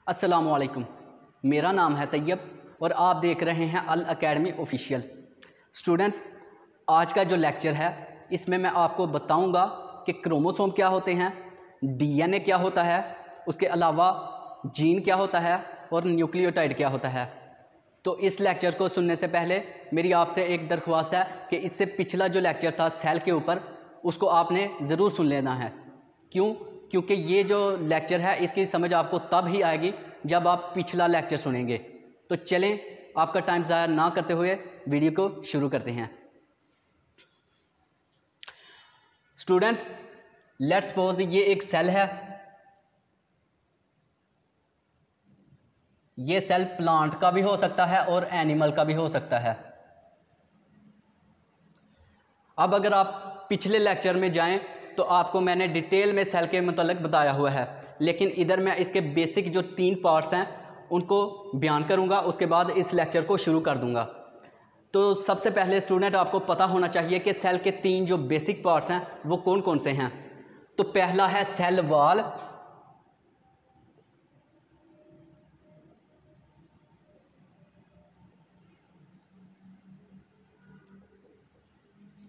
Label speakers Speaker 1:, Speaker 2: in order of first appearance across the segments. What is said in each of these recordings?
Speaker 1: अस्सलामुअलैकुम। मेरा नाम है तैयब और आप देख रहे हैं अल अकेडमी ऑफिशियल। स्टूडेंट्स, आज का जो लेक्चर है इसमें मैं आपको बताऊंगा कि क्रोमोसोम क्या होते हैं, डीएनए क्या होता है, उसके अलावा जीन क्या होता है और न्यूक्लियोटाइड क्या होता है। तो इस लेक्चर को सुनने से पहले मेरी आपसे एक दरख्वास्त है कि इससे पिछला जो लेक्चर था सेल के ऊपर, उसको आपने ज़रूर सुन लेना है। क्यों? क्योंकि ये जो लेक्चर है इसकी समझ आपको तब ही आएगी जब आप पिछला लेक्चर सुनेंगे। तो चलें, आपका टाइम ज़ाया ना करते हुए वीडियो को शुरू करते हैं। स्टूडेंट्स, लेट्स सपोज ये एक सेल है। ये सेल प्लांट का भी हो सकता है और एनिमल का भी हो सकता है। अब अगर आप पिछले लेक्चर में जाएं तो आपको मैंने डिटेल में सेल के मतलब बताया हुआ है, लेकिन इधर मैं इसके बेसिक जो 3 पार्ट्स हैं उनको बयान करूंगा, उसके बाद इस लेक्चर को शुरू कर दूंगा। तो सबसे पहले स्टूडेंट आपको पता होना चाहिए कि सेल के 3 जो बेसिक पार्ट्स हैं वो कौन कौन से हैं। तो पहला है सेल वॉल,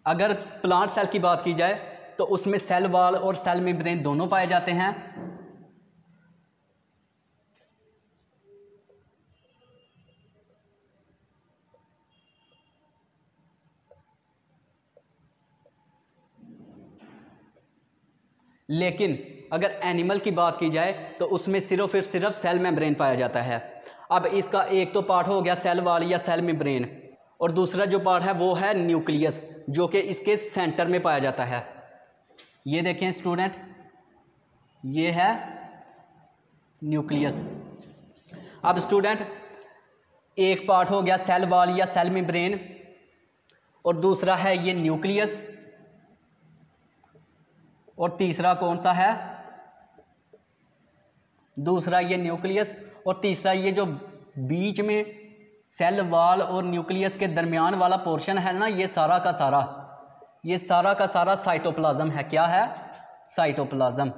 Speaker 1: अगर प्लांट सेल की बात की जाए तो उसमें सेल वॉल और सेल मेम्ब्रेन दोनों पाए जाते हैं। लेकिन अगर एनिमल की बात की जाए तो उसमें सिर्फ सेल मेम्ब्रेन पाया जाता है। अब इसका एक तो पार्ट हो गया सेल वॉल या सेल मेम्ब्रेन, और दूसरा जो पार्ट है वो है न्यूक्लियस, जो कि इसके सेंटर में पाया जाता है। ये देखें स्टूडेंट, ये है न्यूक्लियस। अब स्टूडेंट, एक पार्ट हो गया सेल वॉल या सेल मेम्ब्रेन और दूसरा है ये न्यूक्लियस, और तीसरा कौन सा है? दूसरा ये न्यूक्लियस और तीसरा ये जो बीच में सेल वॉल और न्यूक्लियस के दरमियान वाला पोर्शन है ना, ये सारा का सारा साइटोप्लाज्म है। क्या है? साइटोप्लाज्म।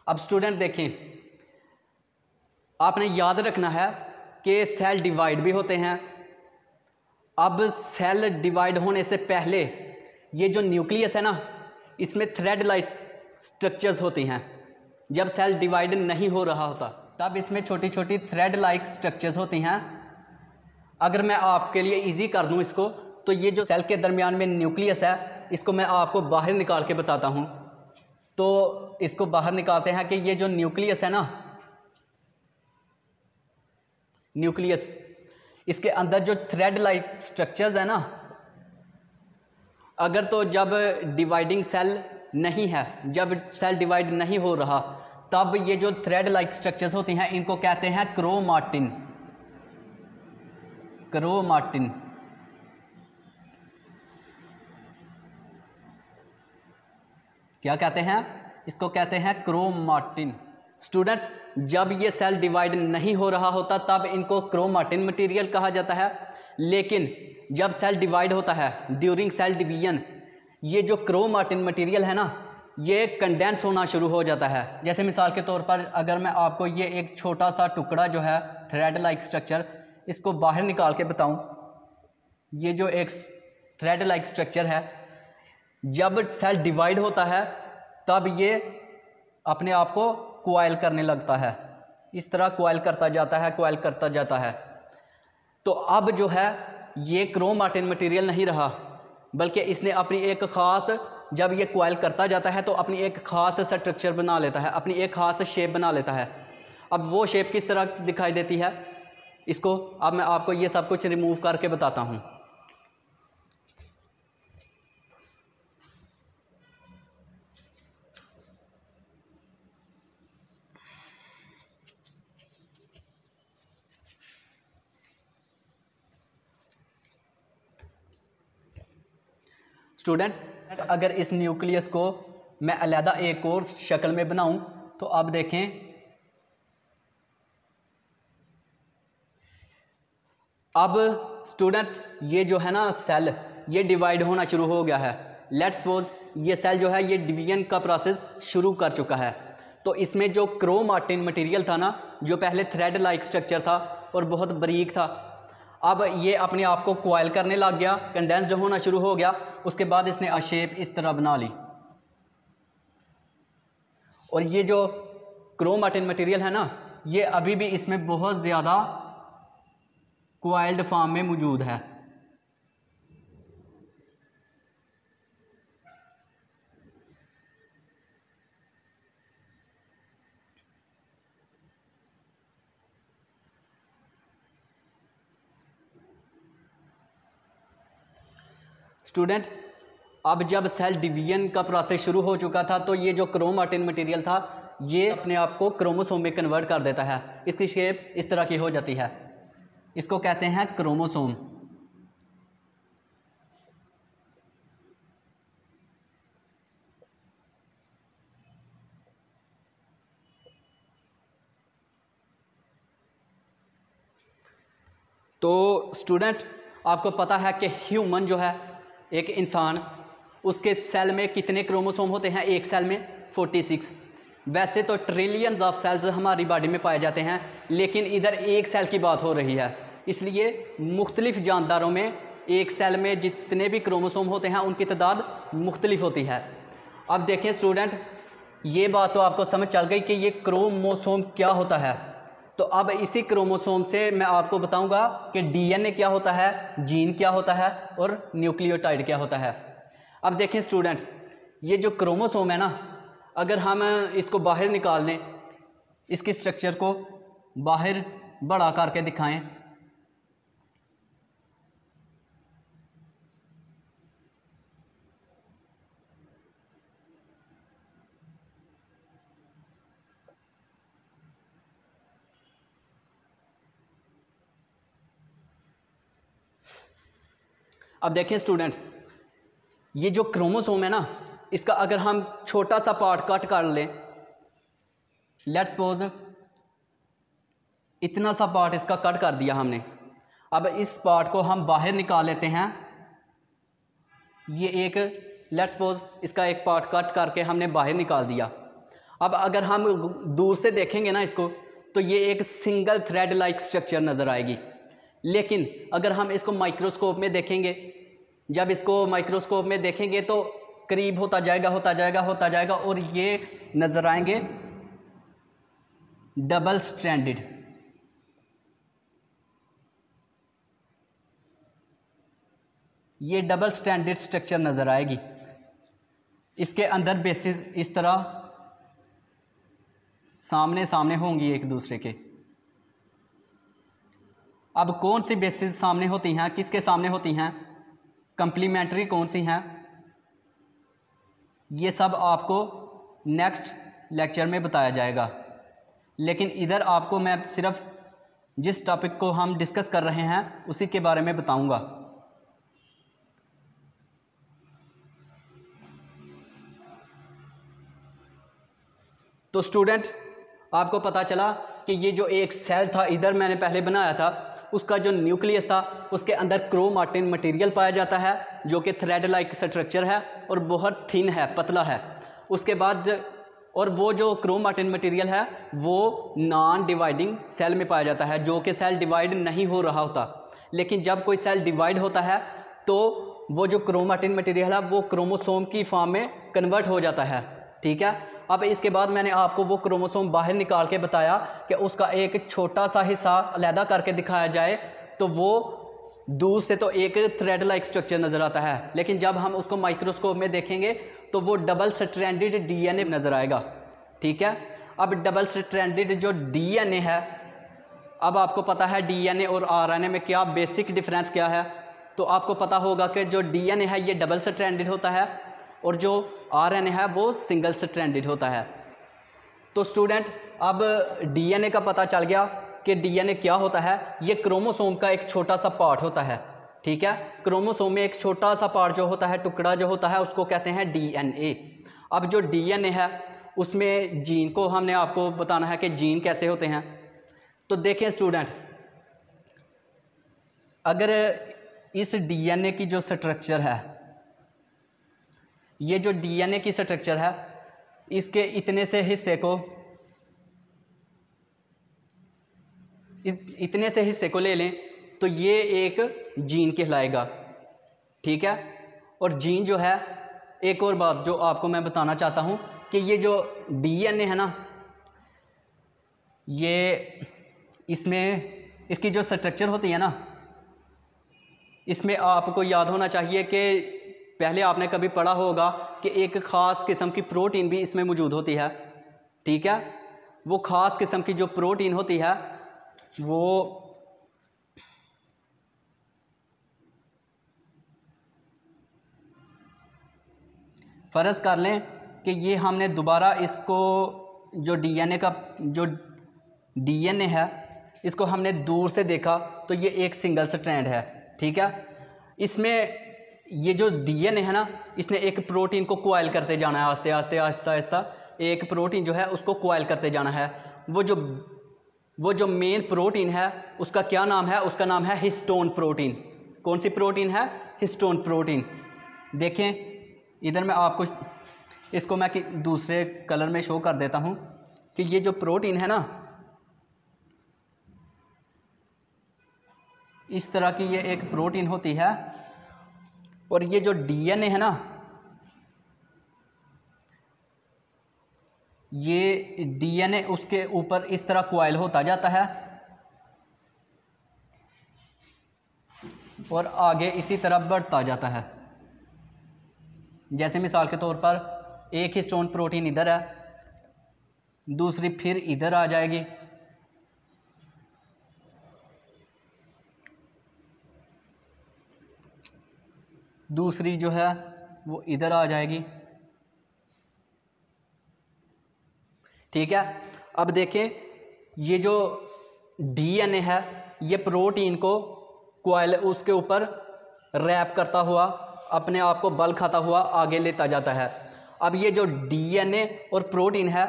Speaker 1: अब स्टूडेंट देखें, आपने याद रखना है कि सेल डिवाइड भी होते हैं। अब सेल डिवाइड होने से पहले ये जो न्यूक्लियस है ना, इसमें थ्रेड लाइक स्ट्रक्चर्स होती हैं। जब सेल डिवाइड नहीं हो रहा होता तब इसमें छोटी छोटी थ्रेड लाइक स्ट्रक्चर्स होती हैं। अगर मैं आपके लिए इजी कर दूं इसको, तो ये जो सेल के दरमियान में न्यूक्लियस है, इसको मैं आपको बाहर निकाल के बताता हूं। तो इसको बाहर निकालते हैं कि ये जो न्यूक्लियस है ना, न्यूक्लियस, इसके अंदर जो थ्रेड लाइक स्ट्रक्चर्स है ना, अगर तो जब डिवाइडिंग सेल नहीं है, जब सेल डिवाइड नहीं हो रहा, तब ये जो थ्रेड लाइक स्ट्रक्चर्स होती हैं इनको कहते हैं क्रोमाटिन। क्रोमाटिन। क्या कहते हैं? इसको कहते हैं क्रोमाटिन। स्टूडेंट्स, जब ये सेल डिवाइड नहीं हो रहा होता तब इनको क्रोमाटिन मटेरियल कहा जाता है। लेकिन जब सेल डिवाइड होता है, ड्यूरिंग सेल डिवीजन, ये जो क्रोमाटिन मटेरियल है ना, ये कंडेंस होना शुरू हो जाता है। जैसे मिसाल के तौर पर अगर मैं आपको ये एक छोटा सा टुकड़ा जो है थ्रेड लाइक स्ट्रक्चर, इसको बाहर निकाल के बताऊं, ये जो एक थ्रेड लाइक स्ट्रक्चर है, जब सेल डिवाइड होता है तब ये अपने आप को क्वाइल करने लगता है। इस तरह क्वाइल करता जाता है। तो अब जो है ये क्रोमाटिन मटेरियल नहीं रहा, बल्कि इसने अपनी एक ख़ास, जब ये क्वाइल करता जाता है तो अपनी एक ख़ास स्ट्रक्चर बना लेता है, अपनी एक ख़ास शेप बना लेता है। अब वो शेप किस तरह दिखाई देती है, इसको अब मैं आपको ये सब कुछ रिमूव करके बताता हूँ। स्टूडेंट, अगर इस न्यूक्लियस को मैं अलहदा एक और शक्ल में बनाऊं तो अब देखें, अब स्टूडेंट ये जो है ना सेल, ये डिवाइड होना शुरू हो गया है। लेट्स सपोज ये सेल जो है ये डिवीजन का प्रोसेस शुरू कर चुका है। तो इसमें जो क्रोमाटिन मटेरियल था ना, जो पहले थ्रेड लाइक स्ट्रक्चर था और बहुत बारीक था, अब ये अपने आप को क्वाइल करने लग गया, कंडेंस्ड होना शुरू हो गया। उसके बाद इसने अ शेप इस तरह बना ली। और ये जो क्रोमाटिन मटेरियल है ना, ये अभी भी इसमें बहुत ज़्यादा क्वाइल्ड फॉर्म में मौजूद है। स्टूडेंट, अब जब सेल डिवीजन का प्रोसेस शुरू हो चुका था तो ये जो क्रोमाटिन मटेरियल था ये अपने आप को क्रोमोसोम में कन्वर्ट कर देता है। इसकी शेप इस तरह की हो जाती है। इसको कहते हैं क्रोमोसोम। तो स्टूडेंट, आपको पता है कि ह्यूमन जो है, एक इंसान, उसके सेल में कितने क्रोमोसोम होते हैं? एक सेल में 46। वैसे तो ट्रिलियंस ऑफ सेल्स हमारी बॉडी में पाए जाते हैं, लेकिन इधर एक सेल की बात हो रही है, इसलिए मुख्तलिफ जानदारों में एक सेल में जितने भी क्रोमोसोम होते हैं उनकी तादाद मुख्तलिफ होती है। अब देखें स्टूडेंट, ये बात तो आपको समझ चल गई कि ये क्रोमोसोम क्या होता है। तो अब इसी क्रोमोसोम से मैं आपको बताऊंगा कि डीएनए क्या होता है, जीन क्या होता है और न्यूक्लियोटाइड क्या होता है। अब देखें स्टूडेंट, ये जो क्रोमोसोम है ना, अगर हम इसको बाहर निकाल लें, इसकी स्ट्रक्चर को बाहर बड़ा करके दिखाएं, अब देखें स्टूडेंट, ये जो क्रोमोसोम है ना, इसका अगर हम छोटा सा पार्ट कट कर लें, लेट्स सपोज इतना सा पार्ट इसका कट कर दिया हमने। अब इस पार्ट को हम बाहर निकाल लेते हैं। ये एक लेट्स सपोज इसका एक पार्ट कट करके हमने बाहर निकाल दिया। अब अगर हम दूर से देखेंगे ना इसको, तो ये एक सिंगल थ्रेड लाइक स्ट्रक्चर नज़र आएगी। लेकिन अगर हम इसको माइक्रोस्कोप में देखेंगे, जब इसको माइक्रोस्कोप में देखेंगे तो करीब होता जाएगा होता जाएगा होता जाएगा और ये नज़र आएंगे डबल स्ट्रैंडेड। ये डबल स्ट्रैंडेड स्ट्रक्चर नज़र आएगी। इसके अंदर बेसिस इस तरह सामने सामने होंगी एक दूसरे के। अब कौन सी बेसिस सामने होती हैं, किसके सामने होती हैं, कंप्लीमेंट्री कौन सी हैं, ये सब आपको नेक्स्ट लेक्चर में बताया जाएगा। लेकिन इधर आपको मैं सिर्फ जिस टॉपिक को हम डिस्कस कर रहे हैं उसी के बारे में बताऊंगा। तो स्टूडेंट, आपको पता चला कि ये जो एक सेल था इधर मैंने पहले बनाया था, उसका जो न्यूक्लियस था उसके अंदर क्रोमाटिन मटेरियल पाया जाता है, जो कि थ्रेड लाइक स्ट्रक्चर है और बहुत थिन है, पतला है। उसके बाद और वो जो क्रोमाटिन मटेरियल है वो नॉन डिवाइडिंग सेल में पाया जाता है, जो कि सेल डिवाइड नहीं हो रहा होता। लेकिन जब कोई सेल डिवाइड होता है तो वो जो क्रोमाटिन मटेरियल है वो क्रोमोसोम की फॉर्म में कन्वर्ट हो जाता है। ठीक है। अब इसके बाद मैंने आपको वो क्रोमोसोम बाहर निकाल के बताया कि उसका एक छोटा सा हिस्सा अलहदा करके दिखाया जाए तो वो दूर से तो एक थ्रेड लाइक स्ट्रक्चर नज़र आता है, लेकिन जब हम उसको माइक्रोस्कोप में देखेंगे तो वो डबल स्ट्रैंडेड डीएनए नज़र आएगा। ठीक है। अब डबल स्ट्रैंडेड जो डीएनए है, अब आपको पता है डीएनए और आरएनए में क्या बेसिक डिफरेंस क्या है। तो आपको पता होगा कि जो डीएनए है ये डबल स्ट्रैंडेड होता है और जो आरएनए है वो सिंगल स्ट्रैंडेड होता है। तो स्टूडेंट, अब डीएनए का पता चल गया कि डीएनए क्या होता है। ये क्रोमोसोम का एक छोटा सा पार्ट होता है। ठीक है। क्रोमोसोम में एक छोटा सा पार्ट जो होता है, टुकड़ा जो होता है, उसको कहते हैं डीएनए। अब जो डीएनए है उसमें जीन को हमने आपको बताना है कि जीन कैसे होते हैं। तो देखें स्टूडेंट, अगर इस डीएनए की जो स्ट्रक्चर है, ये जो डीएनए की स्ट्रक्चर है, इसके इतने से हिस्से को इतने से हिस्से को ले लें तो ये एक जीन कहलाएगा। ठीक है। और जीन जो है, एक और बात जो आपको मैं बताना चाहता हूं कि ये जो डीएनए है ना, ये इसमें इसकी जो स्ट्रक्चर होती है ना, इसमें आपको याद होना चाहिए कि पहले आपने कभी पढ़ा होगा कि एक ख़ास किस्म की प्रोटीन भी इसमें मौजूद होती है। ठीक है। वो ख़ास किस्म की जो प्रोटीन होती है वो फ़र्ज़ कर लें कि ये हमने दोबारा इसको जो डीएनए है इसको हमने दूर से देखा तो ये एक सिंगल स्ट्रैंड है। ठीक है। इसमें ये जो डीएनए है ना, इसने एक प्रोटीन को कॉइल करते जाना है, आस्ते आस्ते आस्ता आस्ता एक प्रोटीन जो है उसको कॉइल करते जाना है। वो जो मेन प्रोटीन है उसका क्या नाम है? उसका नाम है हिस्टोन प्रोटीन। कौन सी प्रोटीन है? Histone protein. देखें इधर मैं आपको इसको मैं दूसरे कलर में शो कर देता हूं कि ये जो प्रोटीन है ना, इस तरह की ये एक प्रोटीन होती है। और ये जो डीएनए है ना, ये डीएनए उसके ऊपर इस तरह कॉइल होता जाता है और आगे इसी तरह बढ़ता जाता है। जैसे मिसाल के तौर पर एक हिस्टोन प्रोटीन इधर है, दूसरी फिर इधर आ जाएगी, दूसरी जो है वो इधर आ जाएगी। ठीक है। अब देखें ये जो डीएनए है ये प्रोटीन को कॉइल उसके ऊपर रैप करता हुआ अपने आप को बल खाता हुआ आगे लेता जाता है। अब ये जो डीएनए और प्रोटीन है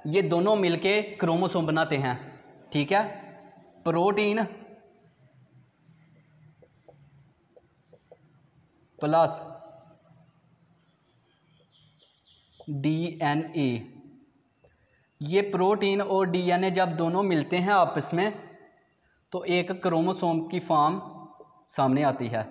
Speaker 1: ये दोनों मिलके क्रोमोसोम बनाते हैं। ठीक है। प्रोटीन प्लस डीएनए, ये प्रोटीन और डीएनए जब दोनों मिलते हैं आपस में तो एक क्रोमोसोम की फॉर्म सामने आती है।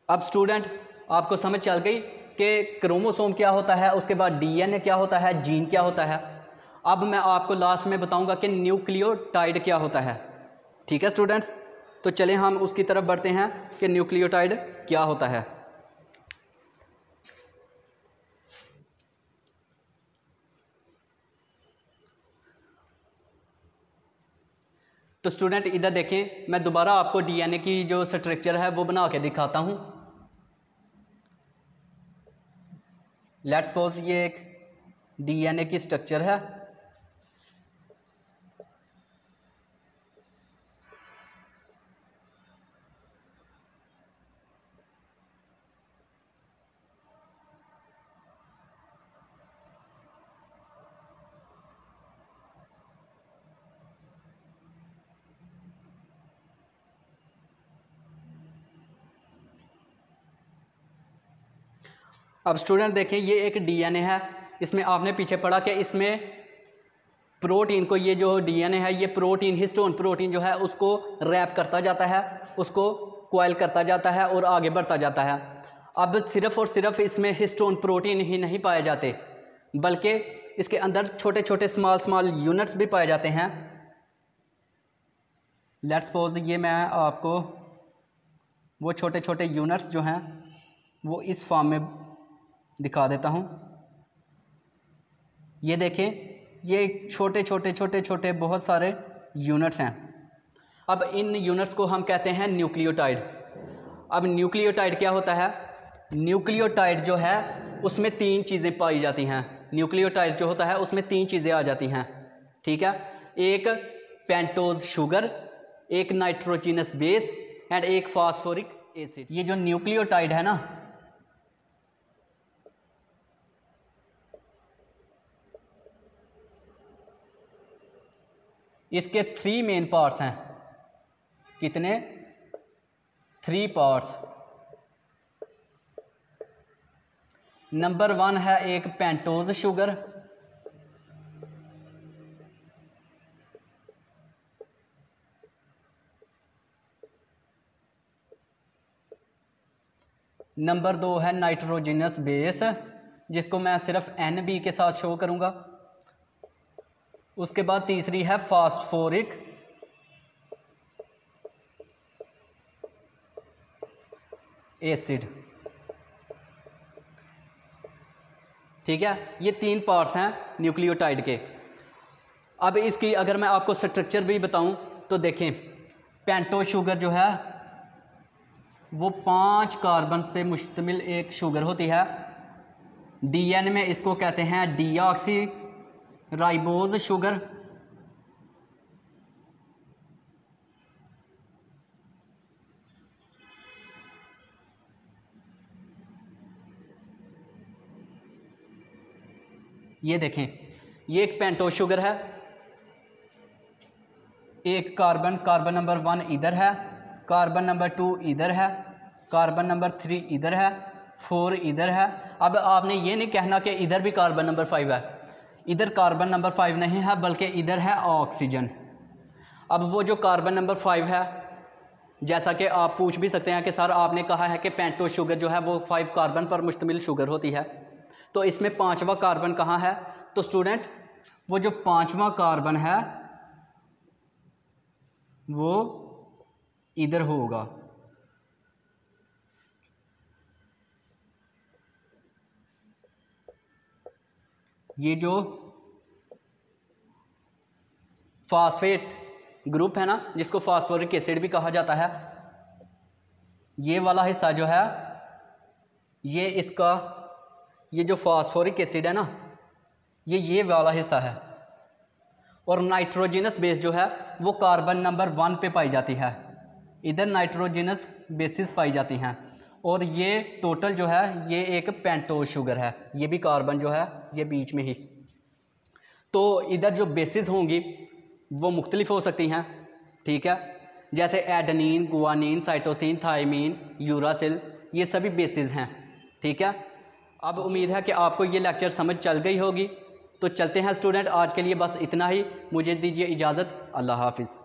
Speaker 1: अब स्टूडेंट आपको समझ चल गई कि क्रोमोसोम क्या होता है, उसके बाद डीएनए क्या होता है, जीन क्या होता है। अब मैं आपको लास्ट में बताऊंगा कि न्यूक्लियोटाइड क्या होता है। ठीक है स्टूडेंट्स, तो चलें हम उसकी तरफ बढ़ते हैं कि न्यूक्लियोटाइड क्या होता है। तो स्टूडेंट इधर देखें, मैं दोबारा आपको डीएनए की जो स्ट्रक्चर है वो बना के दिखाता हूं। लेट्स सपोज ये एक डीएनए की स्ट्रक्चर है। अब स्टूडेंट देखें ये एक डीएनए है, इसमें आपने पीछे पढ़ा कि इसमें प्रोटीन को, ये जो डीएनए है ये प्रोटीन, हिस्टोन प्रोटीन जो है उसको रैप करता जाता है, उसको कॉइल करता जाता है और आगे बढ़ता जाता है। अब सिर्फ और सिर्फ इसमें हिस्टोन प्रोटीन ही नहीं पाए जाते बल्कि इसके अंदर छोटे छोटे स्मॉल यूनिट्स भी पाए जाते हैं। लेट्स सपोज ये मैं आपको वो छोटे छोटे यूनिट्स जो हैं वो इस फॉर्म में दिखा देता हूँ। ये देखें ये छोटे छोटे छोटे छोटे बहुत सारे यूनिट्स हैं। अब इन यूनिट्स को हम कहते हैं न्यूक्लियोटाइड। अब न्यूक्लियोटाइड क्या होता है? न्यूक्लियोटाइड जो है उसमें तीन चीज़ें पाई जाती हैं। न्यूक्लियोटाइड जो होता है उसमें तीन चीज़ें आ जाती हैं। ठीक है। एक पेंटोज शुगर, एक नाइट्रोजिनस बेस एंड एक फास्फोरिक एसिड। ये जो न्यूक्लियोटाइड है ना, इसके 3 मेन पार्ट्स हैं। कितने? 3 पार्ट्स। नंबर 1 है एक पेंटोज शुगर, नंबर 2 है नाइट्रोजिनस बेस, जिसको मैं सिर्फ NB के साथ शो करूंगा। उसके बाद तीसरी है फास्फोरिक एसिड। ठीक है, ये 3 पार्ट्स हैं न्यूक्लियोटाइड के। अब इसकी अगर मैं आपको स्ट्रक्चर भी बताऊं तो देखें, पेंटो शुगर जो है वो 5 कार्बन्स पे मुश्तमिल एक शुगर होती है। DNA में इसको कहते हैं डीऑक्सी राइबोज शुगर। ये देखें, ये एक पेंटो शुगर है। एक कार्बन नंबर 1 इधर है, कार्बन नंबर 2 इधर है, कार्बन नंबर 3 इधर है, 4 इधर है। अब आपने ये नहीं कहना कि इधर भी कार्बन नंबर 5 है। इधर कार्बन नंबर 5 नहीं है, बल्कि इधर है ऑक्सीजन। अब वो जो कार्बन नंबर 5 है, जैसा कि आप पूछ भी सकते हैं कि सर आपने कहा है कि पेंटो शुगर जो है वो 5 कार्बन पर मुश्तमिल शुगर होती है, तो इसमें 5वां कार्बन कहाँ है? तो स्टूडेंट, वो जो 5वां कार्बन है वो इधर होगा। ये जो फास्फेट ग्रुप है ना, जिसको फास्फोरिक एसिड भी कहा जाता है, ये वाला हिस्सा जो है, ये इसका, ये जो फास्फोरिक एसिड है ना, ये वाला हिस्सा है। और नाइट्रोजिनस बेस जो है वो कार्बन नंबर 1 पे पाई जाती है। इधर नाइट्रोजिनस बेसिस पाई जाती हैं। और ये टोटल जो है ये एक पेंटोज शुगर है। ये भी कार्बन जो है ये बीच में ही। तो इधर जो बेसिस होंगी वो मुख्तलिफ हो सकती हैं। ठीक है, जैसे adenine, guanine, cytosine, thymine, uracil, ये सभी बेसिस हैं। ठीक है, अब उम्मीद है कि आपको ये लेक्चर समझ चल गई होगी। तो चलते हैं स्टूडेंट, आज के लिए बस इतना ही। मुझे दीजिए इजाज़त। अल्लाह हाफिज़।